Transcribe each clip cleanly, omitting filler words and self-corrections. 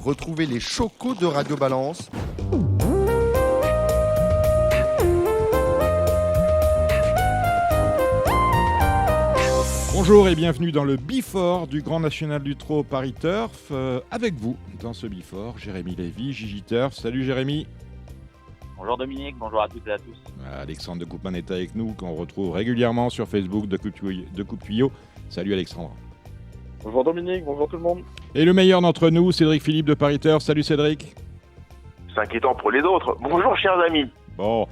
Retrouvez les chocos de Radio Balance. Bonjour et bienvenue dans le Before du Grand National du Trot Paris Turf. Avec vous, dans ce Before, Jérémy Lévy, Gigi Turf. Salut Jérémy. Bonjour Dominique, bonjour à toutes et à tous. Alexandre de Coupman est avec nous, qu'on retrouve régulièrement sur Facebook de Coupe Tuyau. Salut Alexandre. Bonjour Dominique, bonjour tout le monde. Et le meilleur d'entre nous, Cédric Philippe de Paris Turf. Salut Cédric. C'est inquiétant pour les autres. Bonjour chers amis. Bon,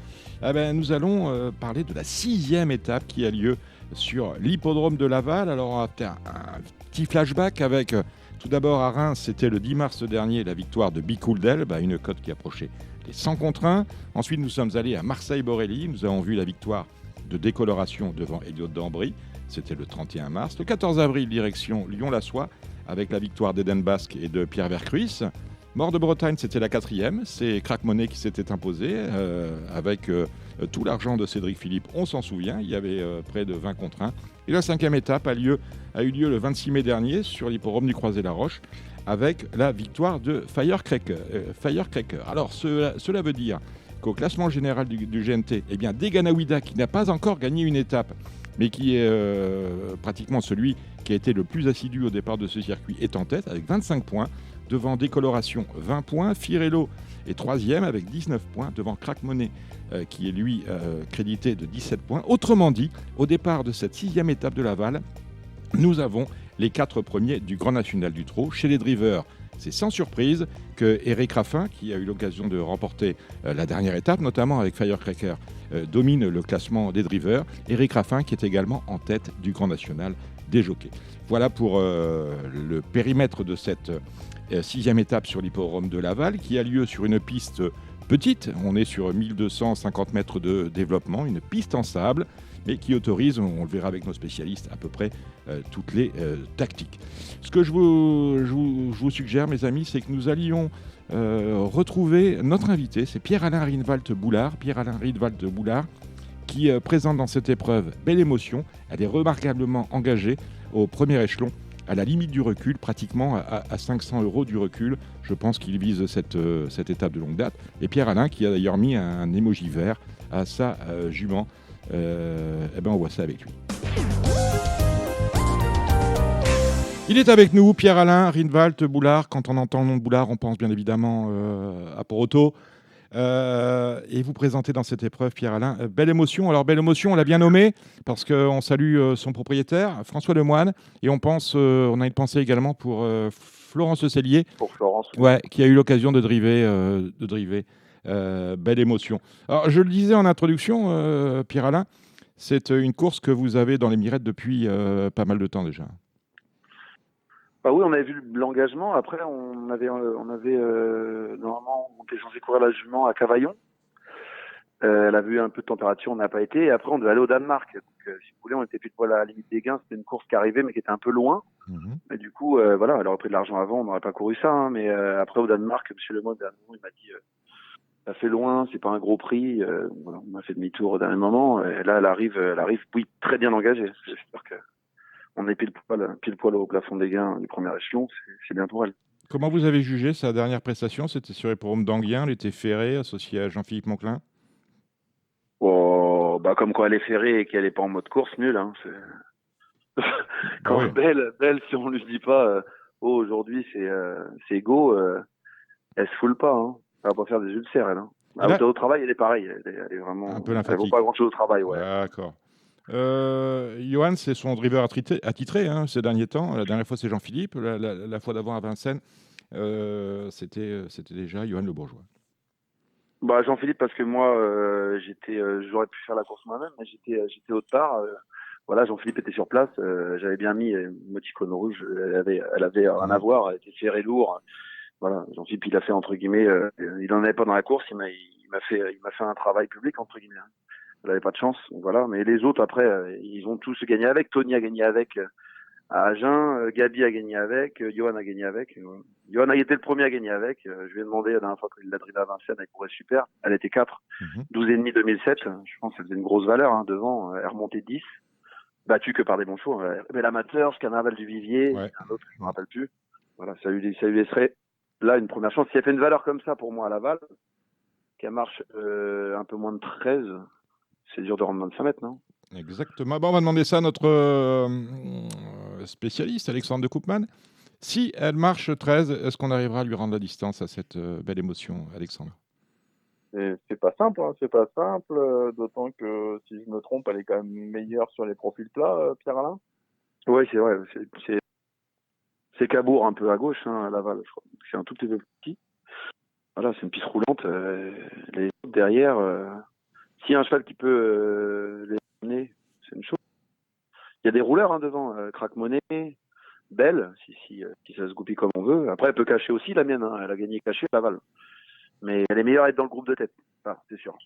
nous allons parler de la 6e étape qui a lieu sur l'hippodrome de Laval. Alors on va faire un petit flashback avec, tout d'abord à Reims, c'était le 10 mars dernier, la victoire de Bicouldel, une cote qui approchait les 100 contre 1. Ensuite nous sommes allés à Marseille-Borelli, nous avons vu la victoire de Décoloration devant Elliot Dambry, c'était le 31 mars. Le 14 avril, direction Lyon-la-Soie, avec la victoire d'Eden Basque et de Pierre Vercruis. Mort de Bretagne, c'était la 4e, c'est Crack Money qui s'était imposé avec tout l'argent de Cédric Philippe, on s'en souvient, il y avait près de 20 contre 1. Et la 5e étape a eu lieu le 26 mai dernier sur l'hippodrome du Croisé-la-Roche avec la victoire de Firecracker. Alors cela veut dire qu'au classement général du GNT, Deganawida, qui n'a pas encore gagné une étape, mais qui est pratiquement celui qui a été le plus assidu au départ de ce circuit, est en tête avec 25 points. Devant Décoloration, 20 points. Firello est 3e avec 19 points. Devant Crack Money, qui est lui crédité de 17 points. Autrement dit, au départ de cette 6e étape de Laval, nous avons les 4 premiers du Grand National du Trot. Chez les drivers, c'est sans surprise que Eric Raffin, qui a eu l'occasion de remporter la dernière étape, notamment avec Firecracker, domine le classement des drivers. Eric Raffin qui est également en tête du Grand National des jockeys. Voilà pour le périmètre de cette 6e étape sur l'hippodrome de Laval, qui a lieu sur une piste petite. On est sur 1250 mètres de développement, une piste en sable, mais qui autorise, on le verra avec nos spécialistes, à peu près toutes les tactiques. Ce que je vous suggère, mes amis, c'est que nous allions retrouver notre invité, c'est Pierre-Alain Rinwald-Boulard. Pierre-Alain Rinwald-Boulard, qui présente dans cette épreuve Belle Émotion. Elle est remarquablement engagée au premier échelon, à la limite du recul, pratiquement à 500 € du recul. Je pense qu'il vise cette étape de longue date. Et Pierre-Alain, qui a d'ailleurs mis un émoji vert à sa jument. On voit ça avec lui. Il est avec nous, Pierre-Alain Rinwald-Boulard. Quand on entend le nom de Boulard, on pense bien évidemment à Poroto. Et vous présentez dans cette épreuve, Pierre-Alain, Belle Émotion. Alors Belle Émotion, on l'a bien nommé parce qu'on salue son propriétaire, François Lemoine, et on a une pensée également pour Florence Cellier, Pour Florence. qui a eu l'occasion de driver Belle Émotion. Alors je le disais en introduction, Pierre-Alain, c'est une course que vous avez dans les mirettes depuis pas mal de temps déjà. Bah oui, on avait vu l'engagement. Après, on avait normalement, on était censé courir la jument à Cavaillon. Elle a vu un peu de température, on n'a pas été. Et après, on devait aller au Danemark. Donc, si vous voulez, on était plus à la limite des gains. C'était une course qui arrivait, mais qui était un peu loin. Et du coup, elle aurait pris de l'argent avant, on n'aurait pas couru ça. Mais après, au Danemark, M. Lemoine, il m'a dit, ça fait loin, c'est pas un gros prix. On a fait demi-tour au dernier moment. Et là, elle arrive, oui, très bien engagée. J'espère que on est pile poil au plafond des gains du premier échelon, c'est bien pour elle. Comment vous avez jugé sa dernière prestation? C'était sur l'hippodrome d'Anguien, elle était ferrée, associée à Jean-Philippe Monclin. Oh, comme quoi elle est ferrée et qu'elle n'est pas en mode course, nul. Hein, quand belle, si on lui dit pas, aujourd'hui c'est go, elle se foule pas. Hein. Elle va pas faire des ulcères, elle. Hein. Au travail, elle est pareille. Elle est vraiment. Un peu elle vaut pas grand-chose au travail, ouais. D'accord. Johan, c'est son driver attitré ces derniers temps. La dernière fois, c'est Jean-Philippe. La fois d'avant à Vincennes, c'était déjà Johan Le Bourgeois. Jean-Philippe, parce que moi, j'aurais pu faire la course moi-même, mais j'étais autre part. Jean-Philippe était sur place. J'avais bien mis Moticone rouge. Elle avait rien à voir. Elle était ferrée lourd. Voilà, Jean-Philippe, il a fait entre guillemets. Il en avait pas dans la course. Il m'a fait un travail public entre guillemets. Elle avait pas de chance, voilà. Mais les autres, après, ils ont tous gagné avec. Tony a gagné avec à Agen. Gabi a gagné avec. Johan a gagné avec. Johan a été le premier à gagner avec. Je lui ai demandé la dernière fois qu'il l'a drivé à Vincennes, elle courait super. Elle était 4. 12,5 2007. Je pense que ça faisait une grosse valeur devant. Elle remontait 10. Battue que par des bons chevaux. L'amateur, Carnaval du Vivier, un autre, je ne me rappelle plus. Voilà, ça lui laisserait là, une première chance. Si elle fait une valeur comme ça pour moi à Laval, qu'elle marche un peu moins de 13, c'est dur de rendre 25 mètres, non? Exactement. Bon, on va demander ça à notre spécialiste, Alexandre de Koopman. Si elle marche 13, est-ce qu'on arrivera à lui rendre la distance à cette belle émotion, Alexandre? Et c'est pas simple, hein, c'est pas simple, d'autant que si je me trompe, elle est quand même meilleure sur les profils plats, Pierre-Alain. Oui, c'est vrai. C'est Cabourg un peu à gauche, hein, à Laval. Je crois. C'est un tout petit peu petit. Voilà, c'est une piste roulante. Les autres derrière, s'il y a un cheval qui peut les emmener, c'est une chose. Il y a des rouleurs hein, devant, Crack-Money, Belle, si ça se goupille comme on veut. Après, elle peut cacher aussi la mienne. Hein. Elle a gagné cachée à Laval. Mais elle est meilleure à être dans le groupe de tête. Ah, c'est sûr.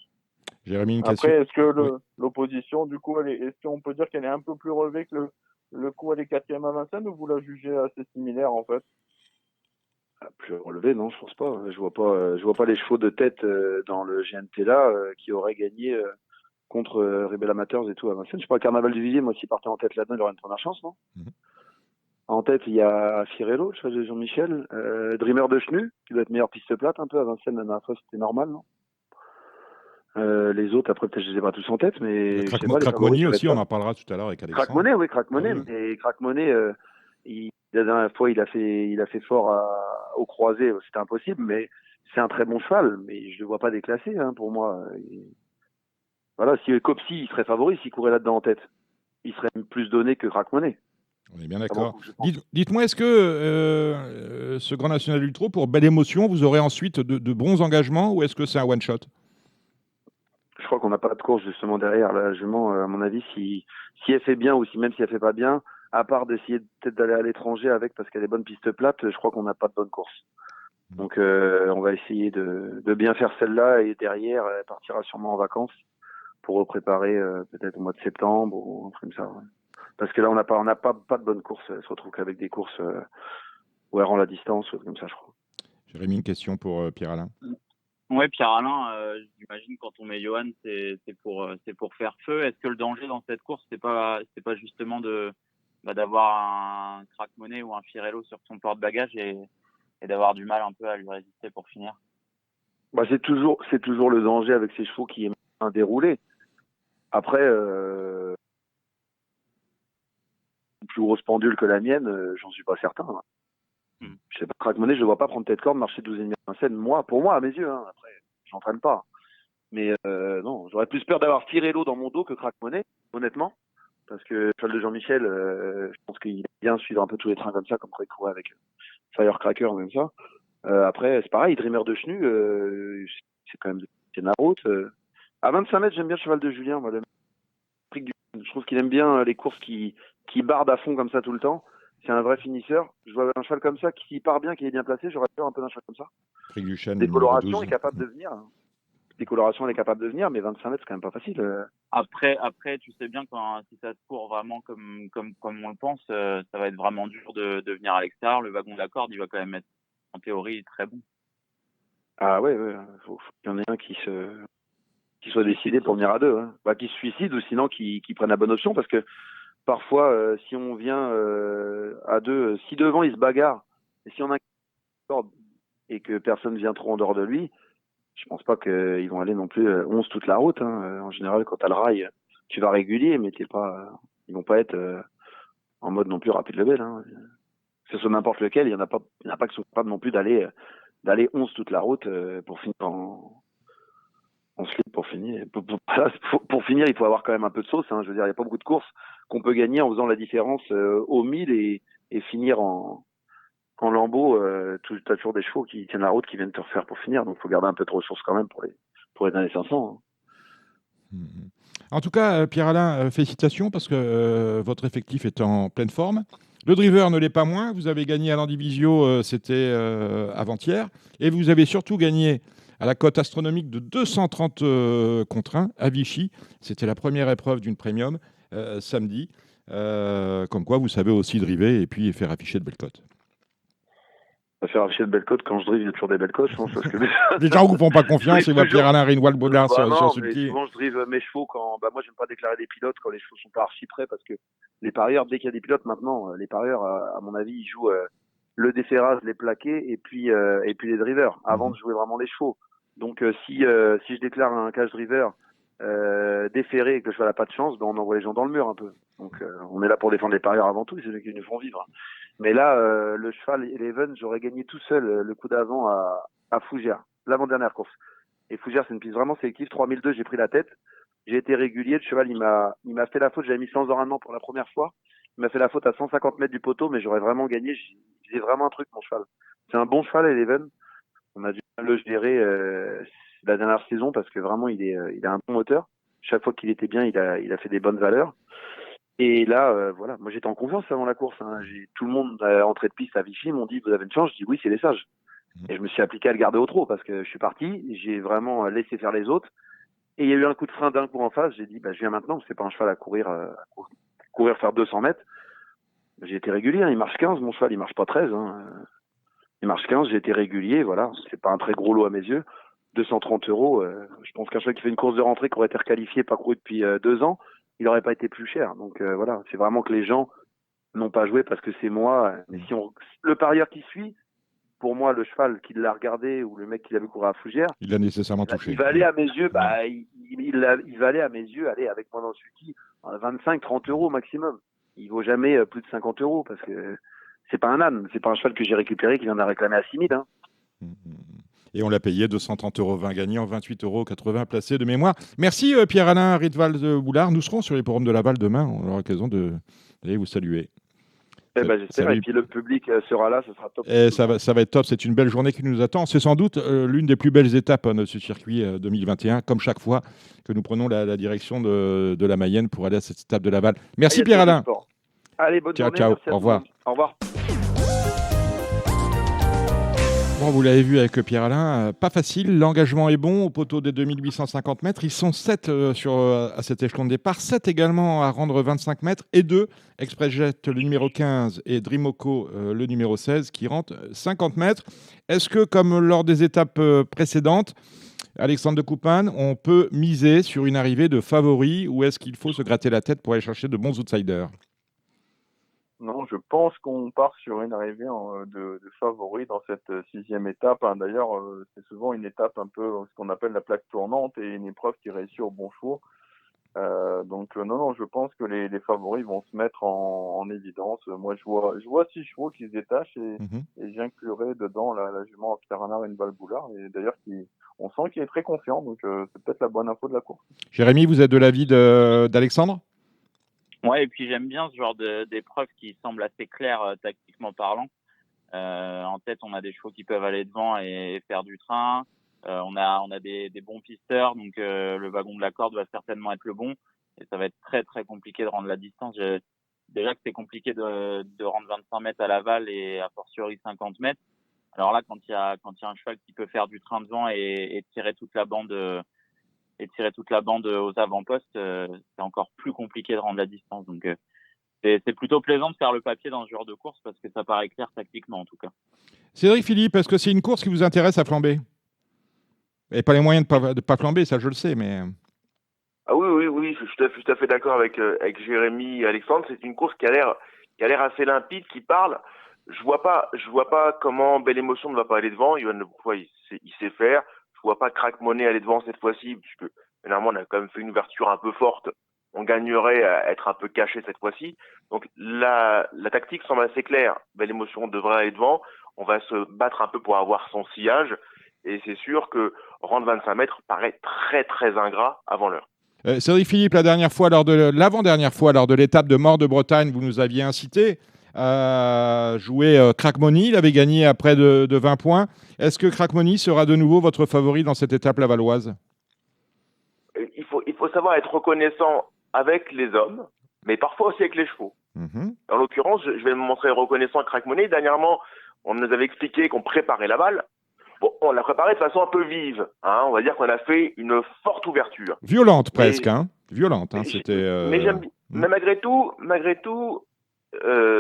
Jérémy, une question. Après, est-ce que Oui. l'opposition, du coup, est-ce qu'on peut dire qu'elle est un peu plus relevée que le coup, elle est 4e à Vincennes, ou vous la jugez assez similaire, en fait? Plus relevé, non, je pense pas. Je vois pas les chevaux de tête dans le GNT là qui auraient gagné contre Rebel Amateurs et tout à Vincennes. Je sais pas, Carnaval du Villiers, moi, s'il partait en tête là-dedans, il aurait une première chance, non? En tête, il y a Firello, le cheval de Jean-Michel, Dreamer de Chenu, qui doit être meilleure piste plate un peu à Vincennes, la dernière fois, c'était normal, non? Les autres, après, peut-être je les ai pas tous en tête, mais je sais pas, les favoris, Crack-Money je aussi, dirais on pas. en parlera tout à l'heure avec Alexandre. Crack-Money, oui, Crack-Money. Ah oui. Mais Crack-Money, la dernière fois, il a fait fort au croisé, c'était impossible, mais c'est un très bon cheval, mais je le vois pas déclassé, hein, pour moi. Voilà, si Copsy, il serait favori s'il courait là-dedans en tête. Il serait plus donné que Crack-Money. On est bien d'accord. Je pense. Dites-moi, est-ce que ce Grand National Ultra, pour belle émotion, vous aurez ensuite de bons engagements, ou est-ce que c'est un one-shot? Je crois qu'on n'a pas de course justement derrière la jument, à mon avis, si elle fait bien ou même si elle fait pas bien, à part d'essayer peut-être d'aller à l'étranger avec parce qu'elle est bonne piste plate, je crois qu'on n'a pas de bonne course. Donc on va essayer de bien faire celle-là et derrière elle partira sûrement en vacances pour préparer peut-être au mois de septembre ou un truc comme ça. Ouais. Parce que là on n'a pas de bonne course, elle se retrouve qu'avec des courses où elle rend la distance ou comme ça, je crois. Jérémy, une question pour Pierre-Alain. Ouais, Pierre-Alain, j'imagine quand on met Johan, c'est pour faire feu. Est-ce que le danger dans cette course, c'est pas justement d'avoir un Crack-Money ou un Firello sur son porte-bagages et d'avoir du mal un peu à lui résister pour finir? Bah c'est toujours le danger avec ces chevaux qui aiment un déroulé. Après une plus grosse pendule que la mienne, j'en suis pas certain. Hein. Je sais pas, Crack-Money, je le vois pas prendre tête corde, marcher 12,5 à Vincennes. Pour moi, à mes yeux, hein. Après, j'entraîne pas. Mais non, j'aurais plus peur d'avoir Firello dans mon dos que Crack-Money, honnêtement. Parce que le cheval de Jean-Michel, je pense qu'il aime bien suivre un peu tous les trains comme ça, comme quand il courait avec Firecracker, comme ça. Après, c'est pareil, Dreamer de Chenu, c'est quand même c'est la route. À 25 mètres, j'aime bien le cheval de Julien, moi, je trouve qu'il aime bien les courses qui bardent à fond comme ça tout le temps. C'est un vrai finisseur. Je vois un cheval comme ça qui part bien, qui est bien placé. J'aurais peur un peu d'un cheval comme ça. Prix du Chêne, Décoloration numéro 12. est capable de venir. Décoloration, elle est capable de venir, mais 25 mètres, c'est quand même pas facile. Après, tu sais bien si ça se court vraiment comme on le pense, ça va être vraiment dur de venir à l'extérieur. Le wagon de la corde, il va quand même être, en théorie, très bon. Ah ouais, faut qu'il y en ait un qui soit décidé pour venir à deux. Hein. Bah, qui se suicide ou sinon qui prenne la bonne option, parce que parfois, si on vient à deux, si devant il se bagarre, et si on a une corde et que personne vient trop en dehors de lui, je pense pas qu'ils vont aller non plus 11 toute la route. Hein. En général, quand t'as le rail, tu vas régulier, mais ils vont pas être en mode non plus rapide level. Hein. Que ce soit n'importe lequel, il y en a pas qui sont capables non plus d'aller 11 toute la route pour finir en slip pour finir. Pour finir, il faut avoir quand même un peu de sauce. Hein. Je veux dire, il n'y a pas beaucoup de courses qu'on peut gagner en faisant la différence au 1000 et finir en lambeau. Tu as toujours des chevaux qui tiennent la route, qui viennent te refaire pour finir. Donc, il faut garder un peu de ressources quand même pour les dans les 500. Hein. En tout cas, Pierre-Alain, félicitations parce que votre effectif est en pleine forme. Le driver ne l'est pas moins. Vous avez gagné à l'Andivisio, c'était avant-hier. Et vous avez surtout gagné à la cote astronomique de 230 contre 1 à Vichy. C'était la première épreuve d'une premium samedi. Comme quoi, vous savez aussi driver et puis faire afficher de belles cotes. Faire afficher de belles cotes, quand je drive, il y a toujours des belles cotes, je pense. Parce que les gens ne vous font pas confiance, ils voient Pierre-Alain Rinwald-Baudard sur Sulky. Souvent, je drive mes chevaux quand. Moi, j'aime pas déclarer des pilotes quand les chevaux sont pas archi prêts, parce que les parieurs, dès qu'il y a des pilotes maintenant, les parieurs, à mon avis, ils jouent le déferrage, les plaqués et puis les drivers avant de jouer vraiment les chevaux. Donc si je déclare un cash driver déféré et que le cheval n'a pas de chance, ben on envoie les gens dans le mur un peu. Donc on est là pour défendre les parieurs avant tout, c'est ceux qui nous font vivre. Mais là, le cheval Eleven, j'aurais gagné tout seul le coup d'avant à Fougères, l'avant-dernière course. Et Fougères, c'est une piste vraiment sélective. 3002, j'ai pris la tête. J'ai été régulier. Le cheval, il m'a fait la faute. J'avais mis silence de rendement pour la première fois. Il m'a fait la faute à 150 mètres du poteau, mais j'aurais vraiment gagné. J'ai vraiment un truc, mon cheval. C'est un bon cheval, Eleven. On a dû le gérer la dernière saison parce que vraiment, il a un bon moteur. Chaque fois qu'il était bien, il a fait des bonnes valeurs. Et là, voilà, moi j'étais en confiance avant la course. Hein. Tout le monde entrée de piste à Vichy m'ont dit vous avez une chance. Je dis oui, c'est les sages. Et je me suis appliqué à le garder au trot parce que je suis parti. J'ai vraiment laissé faire les autres. Et il y a eu un coup de frein d'un coup en face. J'ai dit je viens maintenant. C'est pas un cheval à courir faire 200 mètres. J'ai été régulier. Hein. Il marche 15. Mon cheval, il marche pas 13. Hein. Il marche 15. J'ai été régulier. Voilà, c'est pas un très gros lot à mes yeux. 230 €. Je pense qu'un cheval qui fait une course de rentrée qui aurait été requalifié, pas couru depuis 2 ans. Il n'aurait pas été plus cher. Donc voilà, c'est vraiment que les gens n'ont pas joué parce que c'est moi. Mais si le parieur qui suit, pour moi, le cheval qui l'a regardé ou le mec qui l'avait couru à Fougères, Il l'a nécessairement touché. Il va aller à mes yeux, il va aller à mes yeux, aller avec moi dans le sulky, 25-30 € maximum. Il vaut jamais plus de 50 € parce que c'est pas un âne, c'est pas un cheval que j'ai récupéré qui vient de réclamer à 6 000. Hein. Et on l'a payé 230 € 20 gagnants, 28,80 € placés de mémoire. Merci Pierre-Alain Ritval de Boulard. Nous serons sur les forums de Laval demain. On aura l'occasion d'aller vous saluer. J'espère. Et puis le public sera là, ce sera top. Et ça va être top. C'est une belle journée qui nous attend. C'est sans doute l'une des plus belles étapes de ce circuit 2021, comme chaque fois que nous prenons la direction de la Mayenne pour aller à cette étape de Laval. Merci Pierre-Alain. Allez, bonne journée. Ciao. Merci au revoir. Au revoir. Bon, vous l'avez vu avec Pierre-Alain, pas facile. L'engagement est bon au poteau des 2850 mètres. Ils sont 7 à cet échelon de départ, 7 également à rendre 25 mètres et 2, ExpressJet le numéro 15 et Dreamoko le numéro 16 qui rentrent 50 mètres. Est-ce que, comme lors des étapes précédentes, Alexandre de Coupane, on peut miser sur une arrivée de favoris ou est-ce qu'il faut se gratter la tête pour aller chercher de bons outsiders ? Non, je pense qu'on part sur une arrivée de favoris dans cette 6e étape. Hein. D'ailleurs, c'est souvent une étape un peu ce qu'on appelle la plaque tournante et une épreuve qui réussit au bon chevaux. Non, je pense que les favoris vont se mettre en évidence. Moi, je vois 6 chevaux qui se détachent et j'inclurai dedans la jument Pierre-Alain Ritval Boulard. Et d'ailleurs, on sent qu'il est très confiant, donc c'est peut-être la bonne info de la course. Jérémy, vous êtes de l'avis d'Alexandre ? Ouais, et puis j'aime bien ce genre d'épreuve qui semble assez claire tactiquement parlant. En tête, on a des chevaux qui peuvent aller devant et faire du train. On a des bons pisteurs, donc le wagon de la corde va certainement être le bon. Et ça va être très très compliqué de rendre la distance. Déjà que c'est compliqué de rendre 25 mètres à Laval et a fortiori 50 mètres. Alors là, quand il y a un cheval qui peut faire du train devant et tirer toute la bande aux avant-postes, c'est encore plus compliqué de rendre la distance. Donc, c'est plutôt plaisant de faire le papier dans ce genre de course parce que ça paraît clair tactiquement en tout cas. Cédric Philippe, est-ce que c'est une course qui vous intéresse à flamber ? Et pas les moyens de pas flamber, ça je le sais, mais... Ah oui, je suis tout à fait d'accord avec Jérémy et Alexandre. C'est une course qui a l'air assez limpide, qui parle. Je vois pas comment Belle Émotion ne va pas aller devant. Yoann Le Bourgeois, il sait faire. Je vois pas Crack Money aller devant cette fois-ci, puisque généralement on a quand même fait une ouverture un peu forte. On gagnerait à être un peu caché cette fois-ci. Donc la tactique semble assez claire. Belle Émotion devrait aller devant. On va se battre un peu pour avoir son sillage. Et c'est sûr que rendre 25 mètres paraît très très ingrat avant l'heure. Cédric Philippe, l'avant-dernière fois, lors de l'étape de Mort de Bretagne, vous nous aviez incité à jouer Crack Money. Il avait gagné à près de 20 points. Est-ce que Crack Money sera de nouveau votre favori dans cette étape lavalloise ? Il faut savoir être reconnaissant avec les hommes, mais parfois aussi avec les chevaux. En l'occurrence, je vais me montrer reconnaissant à Crack Money. Dernièrement, on nous avait expliqué qu'on préparait Laval. Bon, on l'a préparé de façon un peu vive. Hein. On va dire qu'on a fait une forte ouverture. Violente presque, Violente. Mais j'aime bien. Mais malgré tout,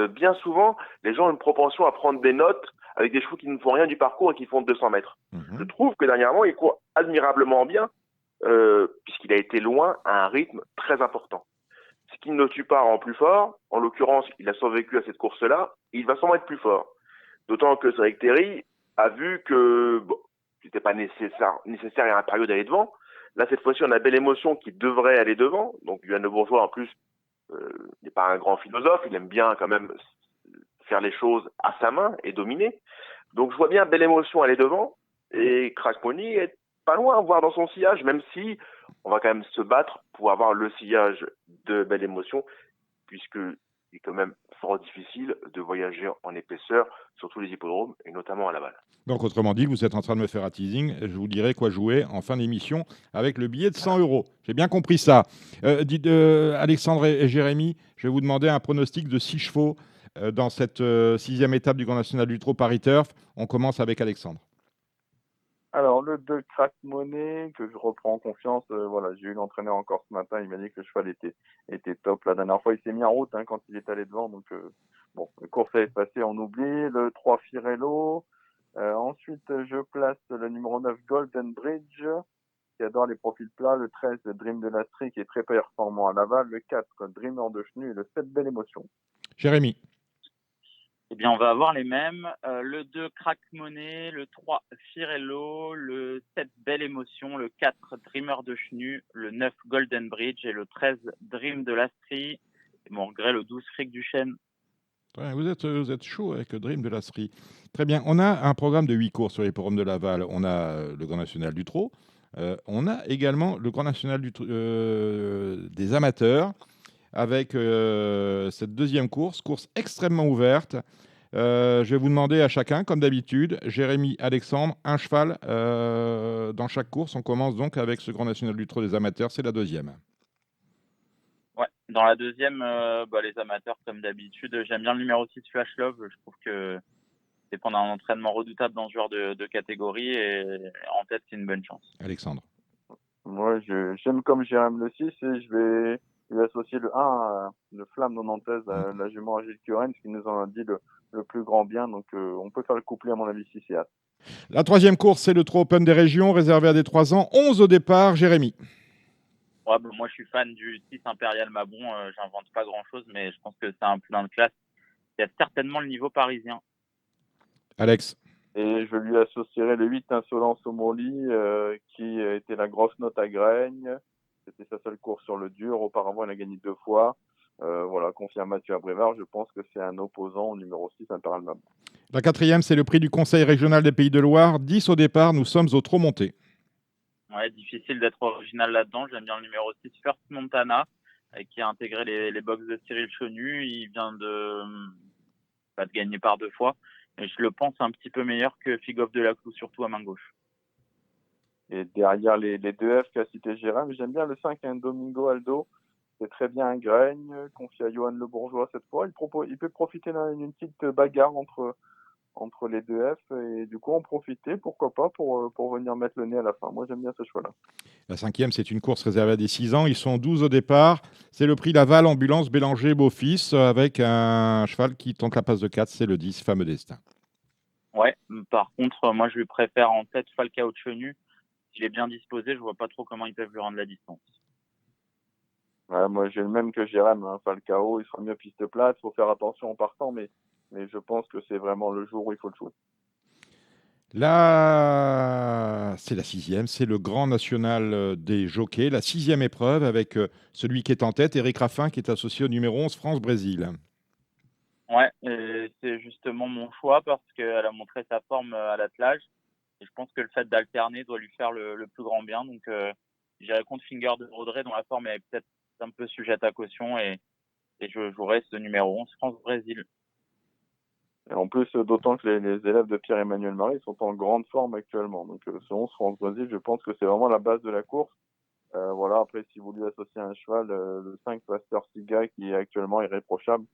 bien souvent, les gens ont une propension à prendre des notes avec des chevaux qui ne font rien du parcours et qui font 200 mètres. Je trouve que dernièrement, il court admirablement bien, puisqu'il a été loin à un rythme très important. Ce qui ne le tue pas rend plus fort. En l'occurrence, il a survécu à cette course-là. Il va sûrement être plus fort. D'autant que Cédric Terry a vu que bon, c'était pas nécessaire et impérieux d'aller devant. Là, cette fois-ci, on a Belle Émotion qui devrait aller devant. Donc, Yoann Le Bourgeois, en plus, n'est pas un grand philosophe. Il aime bien quand même faire les choses à sa main et dominer. Donc, je vois bien Belle Émotion aller devant et Crack Money être pas loin, voire dans son sillage, même si on va quand même se battre pour avoir le sillage de Belle Émotion, puisque il est quand même fort difficile de voyager en épaisseur sur tous les hippodromes, et notamment à Laval. Donc, autrement dit, vous êtes en train de me faire un teasing. Je vous dirai quoi jouer en fin d'émission avec le billet de 100 €. J'ai bien compris ça. Alexandre et Jérémy, je vais vous demander un pronostic de 6 chevaux dans cette 6e étape du Grand National du Trot Paris Turf. On commence avec Alexandre. Alors, le 2 Crack Money, que je reprends en confiance, voilà, j'ai eu l'entraîneur encore ce matin, il m'a dit que le cheval était top. La dernière fois, il s'est mis en route quand il est allé devant, donc bon, la course est passée, on oublie. Le 3 Firello. Ensuite, je place le numéro 9 Golden Bridge, qui adore les profils plats. Le 13 Dream de l'Astrie, qui est très performant à Laval. Le 4 Dreamer de Chenu et le 7 Belle Émotion. Jérémy. Eh bien, on va avoir les mêmes. Le 2, Crack Money, le 3, Firello, le 7, Belle Émotion, le 4, Dreamer de Chenu, le 9, Golden Bridge et le 13, Dream de l'Astrie. Et mon regret, le 12, Fric du Chêne. Ouais, vous êtes chaud avec le Dream de l'Astrie. Très bien. On a un programme de 8 courses sur les forums de Laval. On a le Grand National du Trot. On a également le Grand National des amateurs avec cette deuxième course extrêmement ouverte. Je vais vous demander à chacun, comme d'habitude, Jérémy, Alexandre, un cheval dans chaque course. On commence donc avec ce Grand National du Trot des amateurs. C'est la deuxième. Ouais, dans la deuxième, les amateurs, comme d'habitude, j'aime bien le numéro 6, Flash Love. Je trouve que c'est pendant un entraînement redoutable dans ce genre de catégorie et en tête, c'est une bonne chance. Alexandre. Moi, j'aime comme Jérôme le 6 et je vais lui associer le 1, le Flamme 90, la jument Agile Curren, qui nous en a dit le plus grand bien. Donc, on peut faire le couplet, à mon avis, 6 et As. La troisième course, c'est le Trot Open des régions, réservé à des 3 ans. 11 au départ, Jérémy. Ouais, moi, je suis fan du 6 Impérial Mabon. J'invente pas grand-chose, mais je pense que c'est un plein de classe. Il y a certainement le niveau parisien. Alex. Et je lui associerai le 8 Insolence au Morly, qui était la grosse note à Graigne. C'était sa seule course sur le dur. Auparavant, il a gagné 2 fois. Voilà, confié à Mathieu Abrévard. Je pense que c'est un opposant au numéro 6, Impérial Mabon. La quatrième, c'est le prix du Conseil régional des Pays de Loire. 10 au départ, nous sommes au Trot monté. Ouais, difficile d'être original là-dedans. J'aime bien le numéro 6, First Montana, qui a intégré les box de Cyril Chenu. Il vient de gagner par 2 fois. Et je le pense un petit peu meilleur que Figoff de la Clou, surtout à main gauche. Et derrière les 2 F qu'a cité Jérôme, j'aime bien le 5, Domingo Aldo. C'est très bien un Graigne, confié à Yoann Le Bourgeois cette fois. Il peut profiter d'une petite bagarre entre les 2 F et du coup en profiter, pourquoi pas, pour venir mettre le nez à la fin. Moi, j'aime bien ce choix-là. La cinquième, c'est une course réservée à des 6 ans. Ils sont 12 au départ. C'est le prix Laval Ambulance Bélanger Beau-Fils avec un cheval qui tente la passe de 4. C'est le 10, Fameux Destin. Ouais, par contre, moi, je lui préfère en tête Falcao de Chenu. S'il est bien disposé, je vois pas trop comment ils peuvent lui rendre la distance. Ouais, moi, j'ai le même que Jérôme, Falcao. Il sera mieux piste plate. Il faut faire attention en partant, mais je pense que c'est vraiment le jour où il faut le jouer. Là, c'est la sixième, c'est le Grand National des jockeys, la 6e épreuve avec celui qui est en tête, Éric Raffin, qui est associé au numéro 11, France-Brésil. Ouais, c'est justement mon choix parce qu'elle a montré sa forme à l'attelage. Et je pense que le fait d'alterner doit lui faire le plus grand bien. Donc, j'irai contre Finger de Rodré, dont la forme est peut-être un peu sujette à caution. Et je jouerai ce numéro 11, France-Brésil. Et en plus, d'autant que les élèves de Pierre-Emmanuel Marie sont en grande forme actuellement. Donc, ce 11 France-Brésil, je pense que c'est vraiment la base de la course. Voilà, après, si vous lui associez un cheval, le 5 Pasteur Siga, qui est actuellement irréprochable,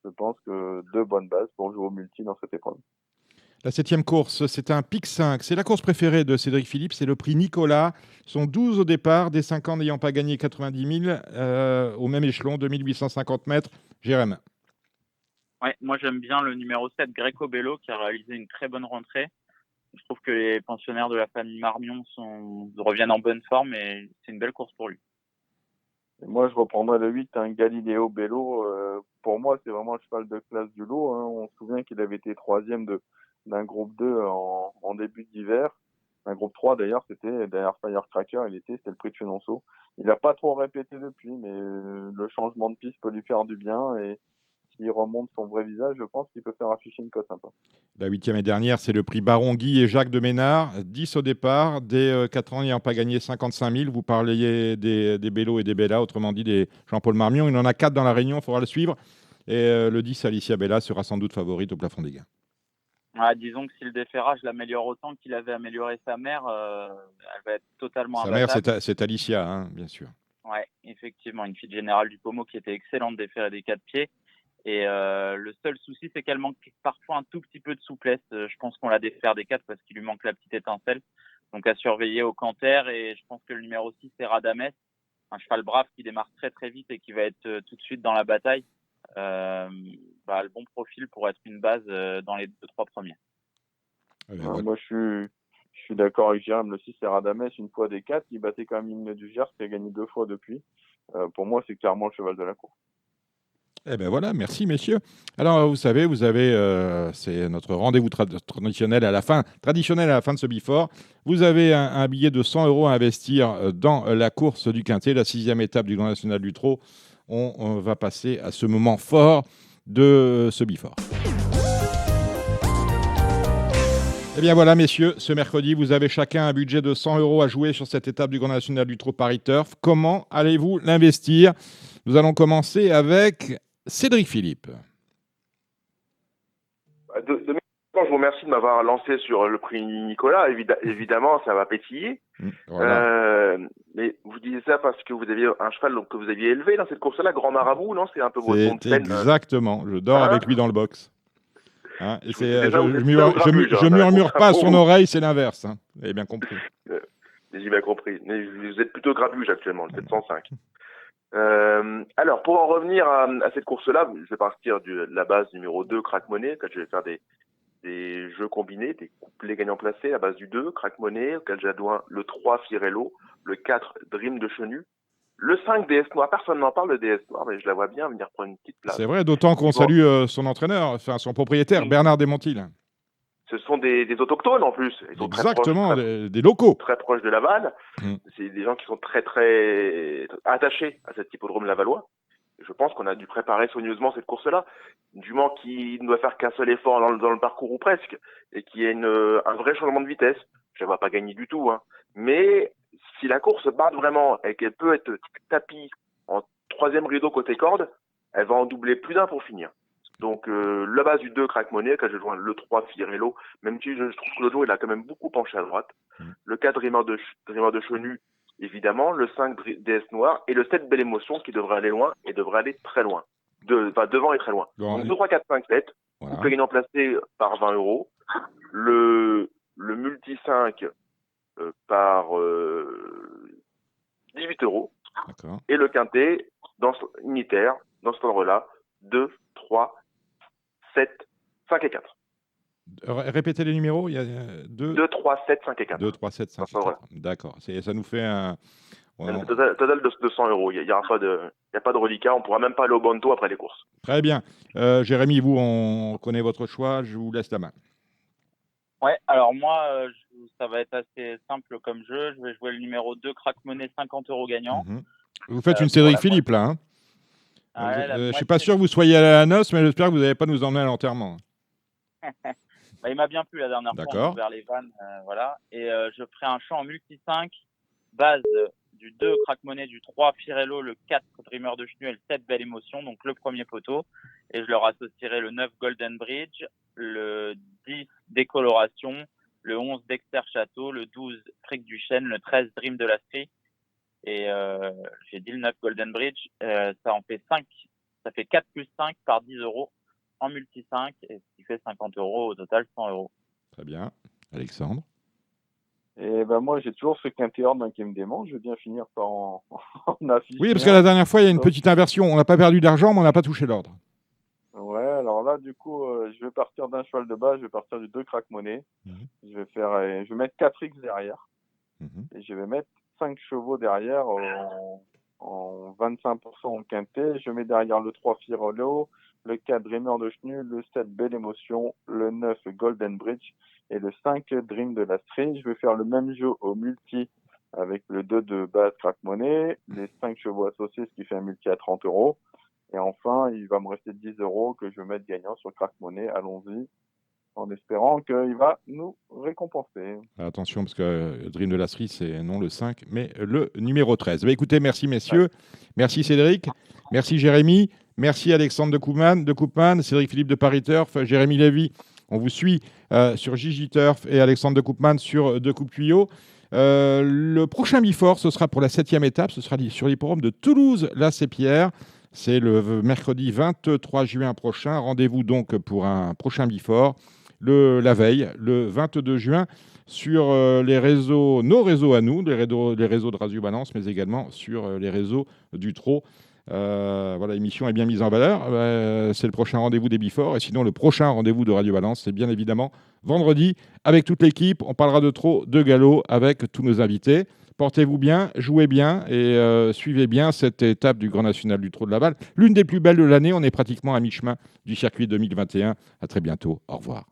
je pense que 2 bonnes bases pour jouer au multi dans cette épreuve. La 7e course, c'est un pic 5. C'est la course préférée de Cédric Philippe, c'est le prix Nicolas. Ils sont 12 au départ, des 5 ans n'ayant pas gagné 90 000 au même échelon, 2850 mètres. Jérém. Ouais, moi j'aime bien le numéro 7, Greco Bello, qui a réalisé une très bonne rentrée. Je trouve que les pensionnaires de la famille Marmion reviennent en bonne forme et c'est une belle course pour lui. Et moi, je reprendrai le 8, Galileo Bello. Pour moi, c'est vraiment le cheval de classe du lot. On se souvient qu'il avait été 3e d'un groupe 2 en début d'hiver. Un groupe 3 d'ailleurs, c'était derrière Firecracker, c'était le prix de Chenonceau. Il n'a pas trop répété depuis, mais le changement de piste peut lui faire du bien et s'il remonte son vrai visage, je pense qu'il peut faire afficher une cote sympa. La 8e et dernière, c'est le prix Baron Guy et Jacques de Ménard. 10 au départ, des 4 ans n'ayant pas gagné 55 000. Vous parliez des Bello et des Bella, autrement dit des Jean-Paul Marmion. Il en a 4 dans la Réunion, il faudra le suivre. Et le 10, Alicia Bella, sera sans doute favorite au plafond des gains. Disons que si le déferrage l'améliore autant qu'il avait amélioré sa mère, elle va être totalement Sa mère, imbattable. c'est Alicia, hein, bien sûr. Ouais, effectivement, une fille de Général du Pommeau qui était excellente déférée des 4 pieds. Et le seul souci, c'est qu'elle manque parfois un tout petit peu de souplesse. Je pense qu'on la défère des 4 parce qu'il lui manque la petite étincelle. Donc à surveiller au canter. Et je pense que le numéro 6, c'est Radames, un cheval brave qui démarre très très vite et qui va être tout de suite dans la bataille. Le bon profil pour être une base dans les 2-3 premiers. Voilà. Moi, je suis d'accord avec Jérôme. Le 6, c'est Radames, une fois des 4. Il battait quand même l'hymne du Gers, qui a gagné 2 fois depuis. Pour moi, c'est clairement le cheval de la course. Eh bien voilà, merci messieurs. Alors vous savez, c'est notre rendez-vous traditionnel à la fin de ce Before. Vous avez un billet de 100 € à investir dans la course du Quintet, la 6e étape du Grand National du Trot. On va passer à ce moment fort de ce Before. Eh bien voilà messieurs, ce mercredi, vous avez chacun un budget de 100 € à jouer sur cette étape du Grand National du Trot Paris Turf. Comment allez-vous l'investir ? Nous allons commencer avec Cédric Philippe. Je vous remercie de m'avoir lancé sur le prix Nicolas. Évidemment, ça va pétiller. Voilà. Mais vous disiez ça parce que vous aviez un cheval que vous aviez élevé dans cette course-là, Grand Marabout, non? C'est un peu votre nom de C'est scène. exactement. Je dors avec lui dans le box. Hein, et je murmure pas à son oreille, c'est l'inverse. Hein. Vous avez bien compris. J'ai bien compris. Mais vous êtes plutôt grabuge actuellement, le 705. Alors, pour en revenir à cette course-là, je vais partir de la base numéro 2, Crack Money, auquel je vais faire des jeux combinés, des couplets gagnants placés à base du 2, Crack Money, auquel j'adjoins le 3, Firello, le 4, Dream de Chenu, le 5, DS Noir. Personne n'en parle, le DS Noir, mais je la vois bien venir prendre une petite place. C'est vrai, d'autant qu'on salue son entraîneur, enfin son propriétaire, Bernard Desmontil. Ce sont des autochtones en plus. Ils sont exactement, des locaux. Très proches de Laval. C'est des gens qui sont très très attachés à cet hippodrome lavallois. Je pense qu'on a dû préparer soigneusement cette course-là. Du Mans qui ne doit faire qu'un seul effort dans le parcours ou presque, et qui a un vrai changement de vitesse. Je ne la vois pas gagner du tout. Hein. Mais si la course bat vraiment et qu'elle peut être tapis en 3e rideau côté corde, elle va en doubler plus d'un pour finir. Donc la base du 2, Crack Money, quand je joins le 3, Firello, même si je trouve que le dos, il a quand même beaucoup penché à droite. Le 4, Dreamer de Chenu, évidemment, le 5, DS Noir, et le 7, Belle Émotion, qui devrait aller loin, et devrait aller très loin. Devant et très loin. Bon, donc 2, 3, 4, 5, 7, voilà. Couple gagnant placé par 20 €. Le multi 5 par 18 €. D'accord. Et le quintet, unitaire, dans cet ordre-là, 2, 3, 7, 5 et 4. Répétez les numéros, il y a 2, 3, 7, 5 et 4. 2, 3, 7, 5 et 4. D'accord. Ça nous fait un total de 100 €. Il n'y a pas de reliquat. On ne pourra même pas aller au Bonto après les courses. Très bien. Jérémy, vous, on connaît votre choix. Je vous laisse la main. Ouais, alors moi, ça va être assez simple comme jeu. Je vais jouer le numéro 2, Crack Money, 50 € gagnant. Vous faites une Cédric Philippe, là. Hein je ne suis pas sûr que vous soyez à la noce, mais j'espère que vous n'allez pas nous emmener à l'enterrement. Il m'a bien plu la dernière fois, on a ouvert les vannes. Voilà. Et je ferai un champ en multi-5, base du 2, Crack Money, du 3, Firello, le 4, Dreamer de Chenu et le 7, Belle Émotion, donc le premier poteau. Et je leur associerai le 9, Golden Bridge, le 10, Décoloration, le 11, Dexter Château, le 12, Fric du Chêne, le 13, Dream de la Strie. Et j'ai dit le 9, Golden Bridge, ça en fait 5. Ça fait 4 plus 5 par 10 € en multi 5, et ce qui fait 50 €, au total 100 €. Très bien. Alexandre? Et ben moi, j'ai toujours ce quintet ordre qui me démange. Je veux bien finir par en afficher. Oui, parce que la dernière fois, il y a une petite inversion. On n'a pas perdu d'argent, mais on n'a pas touché l'ordre. Ouais, alors là, du coup, je vais partir d'un cheval de base. Je vais partir du 2, Crack Money. Je vais mettre 4X derrière. Et je vais mettre 5 chevaux derrière en 25% en quintet. Je mets derrière le 3, Firello, le 4 Dreamer de Chenu, le 7 Belle Émotion, le 9 Golden Bridge et le 5 Dream de la Street. Je vais faire le même jeu au multi avec le 2 de base Crack Money, les 5 chevaux associés, ce qui fait un multi à 30 euros. Et enfin, il va me rester 10 euros que je vais mettre gagnant sur Crack Money. Allons-y, en espérant qu'il va nous récompenser. Attention, parce que Dream de la Street, c'est non le 5, mais le numéro 13. Bah, écoutez, merci messieurs, merci Cédric, merci Jérémy, merci Alexandre de Koopman, Cédric Philippe de Paris Turf, Jérémy Lévy. On vous suit sur Gigi Turf et Alexandre de Koopman sur De Coupe Tuyau. Le prochain Bifort, ce sera pour la 7e étape, ce sera sur l'hippodrome de Toulouse, là c'est Pierre. C'est le mercredi 23 juin prochain. Rendez-vous donc pour un prochain Bifort, la veille, le 22 juin, sur les réseaux, nos réseaux à nous, les réseaux de Radio Balance, mais également sur les réseaux du Trot. Voilà, l'émission est bien mise en valeur. C'est le prochain rendez-vous des Biforts. Et sinon, le prochain rendez-vous de Radio Balance, c'est bien évidemment vendredi avec toute l'équipe. On parlera de trot, de galop avec tous nos invités. Portez-vous bien, jouez bien et suivez bien cette étape du Grand National du Trot de Laval. L'une des plus belles de l'année. On est pratiquement à mi-chemin du circuit 2021. À très bientôt. Au revoir.